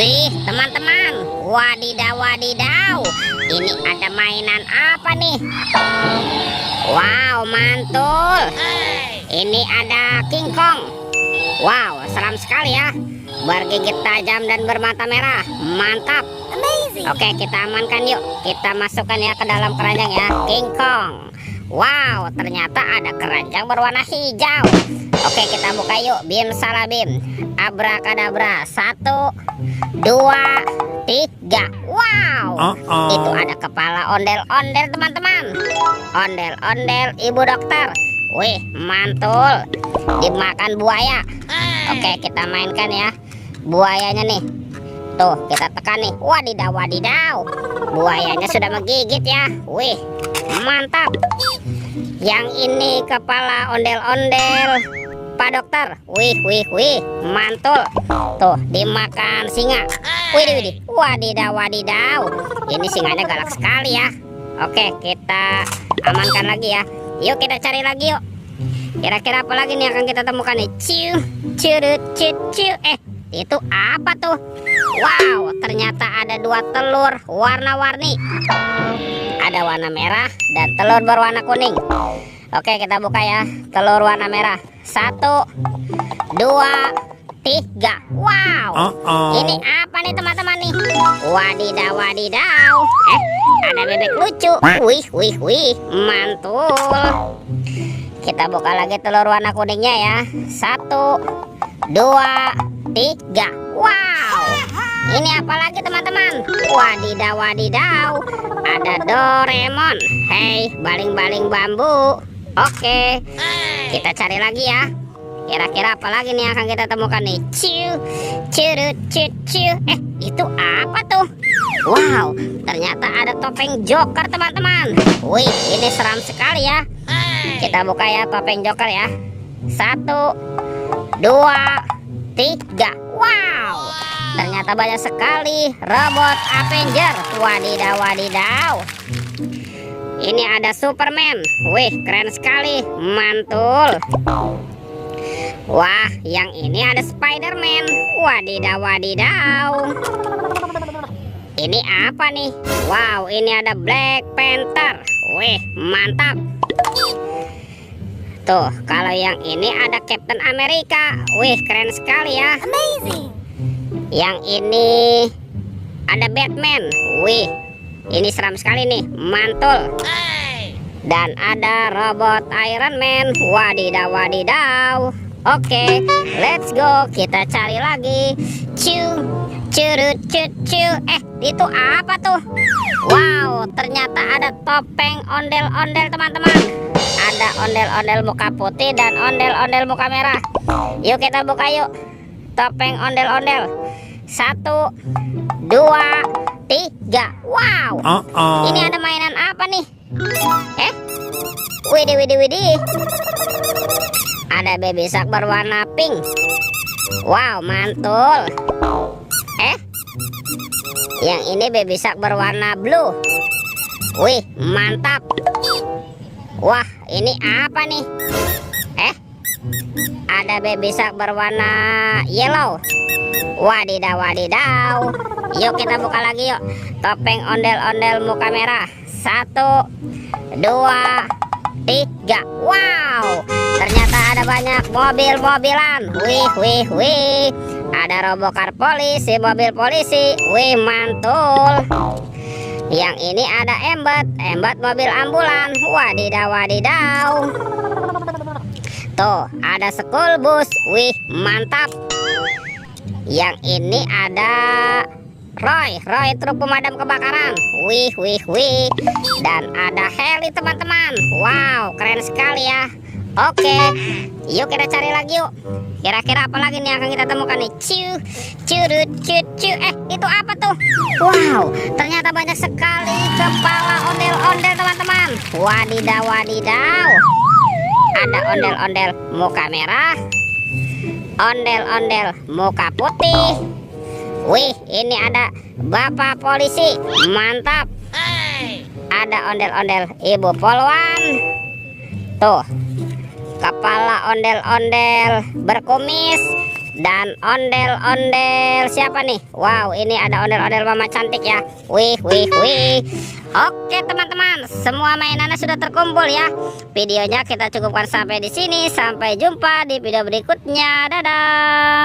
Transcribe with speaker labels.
Speaker 1: Wih, teman-teman, wadidaw wadidaw, ini ada mainan apa nih? Wow, mantul. Ini ada King Kong. Wow, seram sekali ya, bergigit tajam dan bermata merah. Mantap. Oke, kita amankan yuk. Kita masukkan ya ke dalam keranjang ya, King Kong. Wow, ternyata ada keranjang berwarna hijau. Oke, kita buka yuk. Bim salah bim, abrakadabra. 1, 2, 3. Wow, itu ada kepala ondel-ondel teman-teman. Ondel-ondel ibu dokter. Wih, mantul. Dimakan buaya. Oke, kita mainkan ya buayanya nih. Tuh, kita tekan nih. Wadidaw wadidaw, buayanya sudah menggigit ya. Wih, mantap. Yang ini kepala ondel-ondel Pak Dokter. Wih, mantul. Tuh, dimakan singa. Widih, wadidaw wadidaw, ini singanya galak sekali ya. Oke, kita amankan lagi ya. Yuk kita cari lagi yuk. Kira-kira apa lagi nih akan kita temukan nih? Ciu, curut, ciu. Itu apa tuh? Wow, ternyata ada 2 telur warna-warni. Ada warna merah dan telur berwarna kuning. Oke, kita buka ya. Telur warna merah. 1, 2, 3. Wow, ini apa nih teman-teman nih? Wadidaw wadidaw, ada bebek lucu. Wih, mantul. Kita buka lagi telur warna kuningnya ya. 1, 2, 3. Wow, ini apa lagi teman-teman? Wadidaw wadidaw, ada Doraemon. Hei, baling-baling bambu. Oke, kita cari lagi ya. Kira-kira apa lagi nih akan kita temukan nih? Ciu, curut, ciu. Itu apa tuh? Wow, ternyata ada topeng Joker teman-teman. Wih, ini seram sekali ya. Kita buka ya topeng Joker ya. 1, 2, 3. Wow, ternyata banyak sekali robot Avenger. Wadidaw wadidaw, ini ada Superman. Wih, keren sekali, mantul. Wah, yang ini ada Spider-Man. Wadidaw wadidaw, ini apa nih? Wow, ini ada Black Panther. Wih, mantap. Tuh, kalau yang ini ada Captain America. Wih, keren sekali ya.
Speaker 2: Amazing.
Speaker 1: Yang ini ada Batman. Wih, ini seram sekali nih, mantul. Dan ada robot Iron Man. Wadidaw wadidaw. Oke, let's go. Kita cari lagi. Ciu, curut, ciu. Itu apa tuh? Wow, ternyata ada topeng ondel-ondel teman-teman. Ada ondel-ondel muka putih dan ondel-ondel muka merah. Yuk kita buka yuk. Topeng ondel-ondel. 1, 2, 3. Wow, ini ada mainan apa nih? Widih. Ada baby shark berwarna pink. Wow, mantul. Yang ini baby shark berwarna blue. Wih, mantap. Wah, ini apa nih? Ada baby shark berwarna yellow. Wadidaw wadidaw. Yuk kita buka lagi yuk. Topeng ondel-ondel muka merah. 1, 2, 3. Wow, ternyata ada banyak mobil-mobilan. Wih. Ada robocar polisi, mobil polisi. Wih, mantul. Yang ini ada embat mobil ambulan. Wadidaw wadidaw. Tuh, ada school bus. Wih, mantap. Yang ini ada Roy truk pemadam kebakaran. Wih. Dan ada heli teman-teman. Wow, keren sekali ya. Oke, yuk kita cari lagi yuk. Kira-kira apa lagi nih akan kita temukan nih? Ciu, curut, ciu. Itu apa tuh? Wow, ternyata banyak sekali kepala ondel-ondel teman-teman. Wadidaw wadidaw, ada ondel-ondel muka merah, ondel-ondel muka putih. Wih, ini ada bapak polisi. Mantap. Ada ondel-ondel ibu polwan. Tuh, kepala ondel-ondel berkumis. Dan ondel-ondel siapa nih? Wow, ini ada ondel-ondel mama cantik ya. Wih, wih, wih. Oke teman-teman, semua mainannya sudah terkumpul ya. Videonya kita cukupkan sampai di sini. Sampai jumpa di video berikutnya. Dadah.